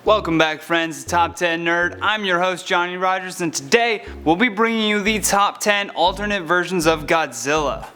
Welcome back, friends, to Top 10 Nerd. I'm your host, Johnny Rogers, and today we'll be bringing you the top 10 alternate versions of Godzilla.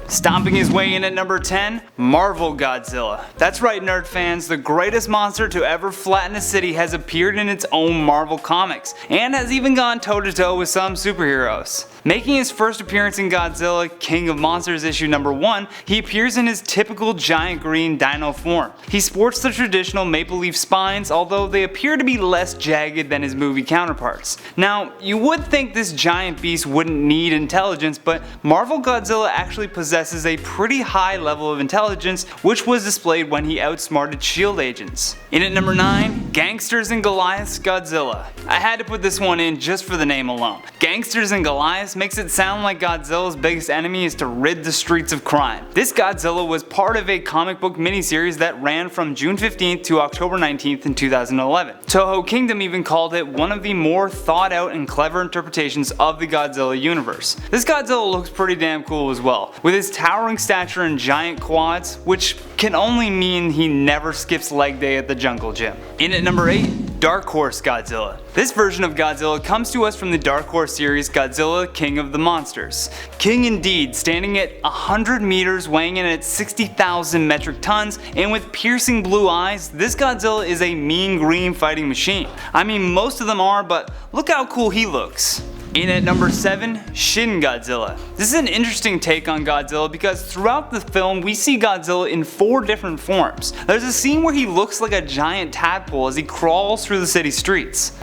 Stomping his way in at number 10, Marvel Godzilla. That's right, nerd fans, the greatest monster to ever flatten a city has appeared in its own Marvel comics, and has even gone toe-to-toe with some superheroes. Making his first appearance in Godzilla, King of Monsters issue number 1, he appears in his typical giant green dino form. He sports the traditional maple leaf spines, although they appear to be less jagged than his movie counterparts. Now, you would think this giant beast wouldn't need intelligence, but Marvel Godzilla actually possesses a pretty high level of intelligence, which was displayed when he outsmarted SHIELD agents. In at number 9, Gangsters and Goliath's Godzilla. I had to put this one in just for the name alone. Gangsters and Goliath makes it sound like Godzilla's biggest enemy is to rid the streets of crime. This Godzilla was part of a comic book miniseries that ran from June 15th to October 19th in 2011. Toho Kingdom even called it one of the more thought out and clever interpretations of the Godzilla universe. This Godzilla looks pretty damn cool as well, with his towering stature and giant quads, which can only mean he never skips leg day at the jungle gym. In at number 8, Dark Horse Godzilla. This version of Godzilla comes to us from the Dark Horse series Godzilla King of the Monsters. King indeed, standing at 100 meters, weighing in at 60,000 metric tons, and with piercing blue eyes, this Godzilla is a mean green fighting machine. I mean, most of them are, but look how cool he looks. In at number 7, SHIN Godzilla. This is an interesting take on Godzilla because throughout the film we see Godzilla in 4 different forms. There's a scene where he looks like a giant tadpole as he crawls through the city streets.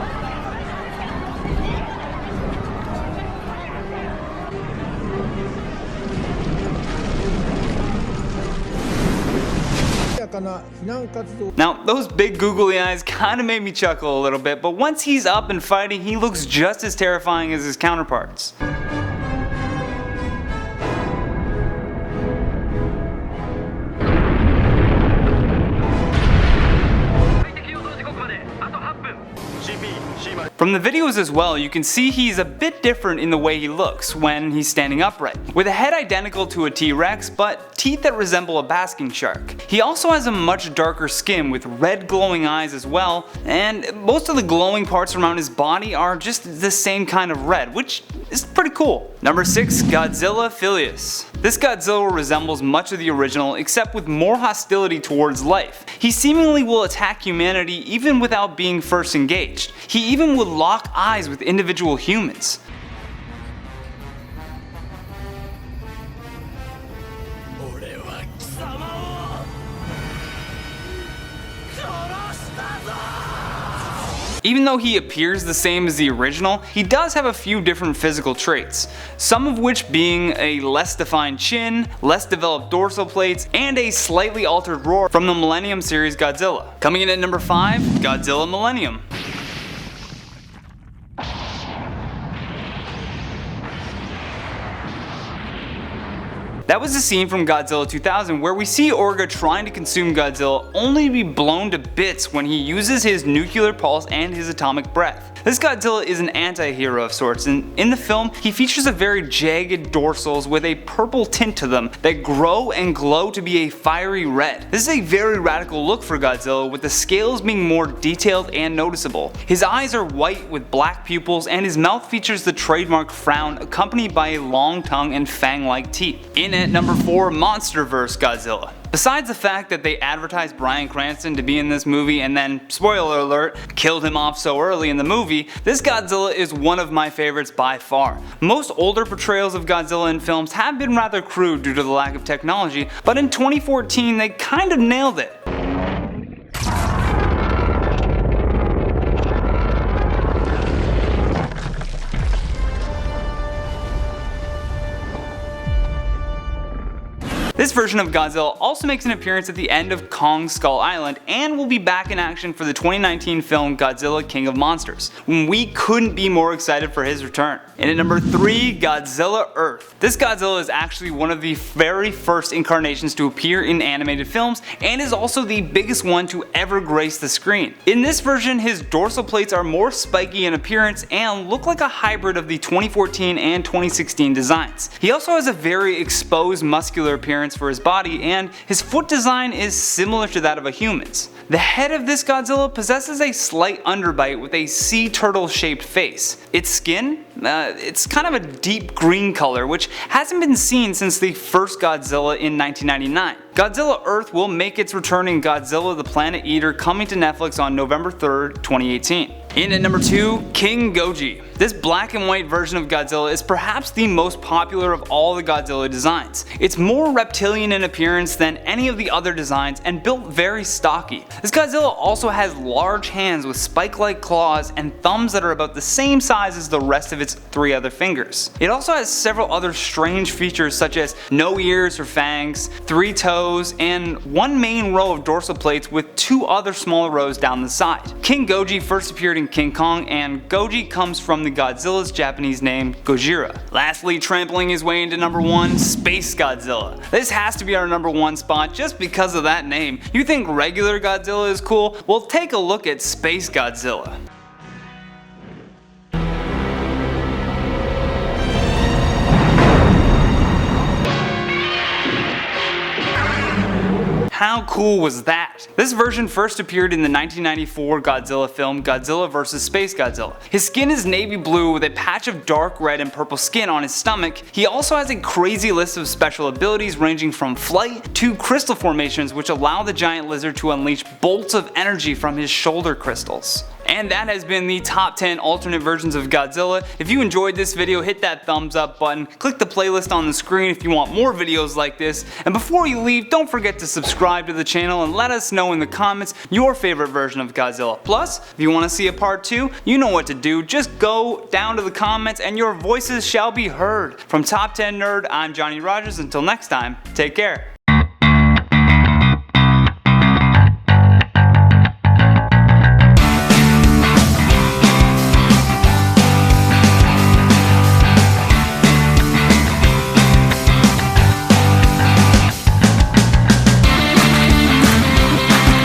Now, those big googly eyes kinda made me chuckle a little bit, but once he's up and fighting, he looks just as terrifying as his counterparts. From the videos as well, you can see he's a bit different in the way he looks when he's standing upright, with a head identical to a T-Rex but teeth that resemble a basking shark. He also has a much darker skin with red glowing eyes as well, and most of the glowing parts around his body are just the same kind of red, which is pretty cool. Number 6, Godzilla FILIUS. This Godzilla resembles much of the original except with more hostility towards life. He seemingly will attack humanity even without being first engaged. He even would lock eyes with individual humans. Even though he appears the same as the original, he does have a few different physical traits, some of which being a less defined chin, less developed dorsal plates, and a slightly altered roar from the MILLENIUM series Godzilla. Coming in at number 5, Godzilla MILLENIUM. That was a scene from Godzilla 2000 where we see Orga trying to consume Godzilla only to be blown to bits when he uses his nuclear pulse and his atomic breath. This Godzilla is an anti-hero of sorts, and in the film he features a very jagged dorsals with a purple tint to them that grow and glow to be a fiery red. This is a very radical look for Godzilla, with the scales being more detailed and noticeable. His eyes are white with black pupils, and his mouth features the trademark frown accompanied by a long tongue and fang-like teeth. In at number 4, MonsterVerse Godzilla. Besides the fact that they advertised Bryan Cranston to be in this movie and then, spoiler alert, killed him off so early in the movie, this Godzilla is one of my favorites by far. Most older portrayals of Godzilla in films have been rather crude due to the lack of technology, but in 2014 they kind of nailed it. This version of Godzilla also makes an appearance at the end of Kong Skull Island and will be back in action for the 2019 film Godzilla King of Monsters, when we couldn't be more excited for his return. And at number 3, Godzilla Earth. This Godzilla is actually one of the very first incarnations to appear in animated films and is also the biggest one to ever grace the screen. In this version, his dorsal plates are more spiky in appearance and look like a hybrid of the 2014 and 2016 designs. He also has a very exposed muscular appearance for his body, and his foot design is similar to that of a human's. The head of this Godzilla possesses a slight underbite with a sea turtle shaped face. Its skin? It's kind of a deep green color, which hasn't been seen since the first Godzilla in 1999. Godzilla Earth will make its return in Godzilla the Planet Eater, coming to Netflix on November 3rd, 2018. In at number 2, King Goji. This black and white version of Godzilla is perhaps the most popular of all the Godzilla designs. It's more reptilian in appearance than any of the other designs and built very stocky. This Godzilla also has large hands with spike-like claws and thumbs that are about the same size as the rest of its 3 other fingers. It also has several other strange features such as no ears or fangs, 3 toes, and 1 main row of dorsal plates with 2 other smaller rows down the side. King Goji first appeared in King Kong, and Goji comes from the Godzilla's Japanese name Gojira. Lastly, trampling his way into number 1, Space Godzilla. This has to be our number 1 spot just because of that name. You think regular Godzilla is cool? Well, take a look at Space Godzilla. How cool was that? This version first appeared in the 1994 Godzilla film Godzilla vs. Space Godzilla. His skin is navy blue with a patch of dark red and purple skin on his stomach. He also has a crazy list of special abilities ranging from flight to crystal formations, which allow the giant lizard to unleash bolts of energy from his shoulder crystals. And that has been the top 10 alternate versions of Godzilla. If you enjoyed this video, hit that thumbs up button, click the playlist on the screen if you want more videos like this, and before you leave, don't forget to subscribe to the channel and let us know in the comments your favorite version of Godzilla. Plus, if you want to see a part 2, you know what to do, just go down to the comments and your voices shall be heard. From Top 10 Nerd, I'm Johnny Rogers. Until next time, take care.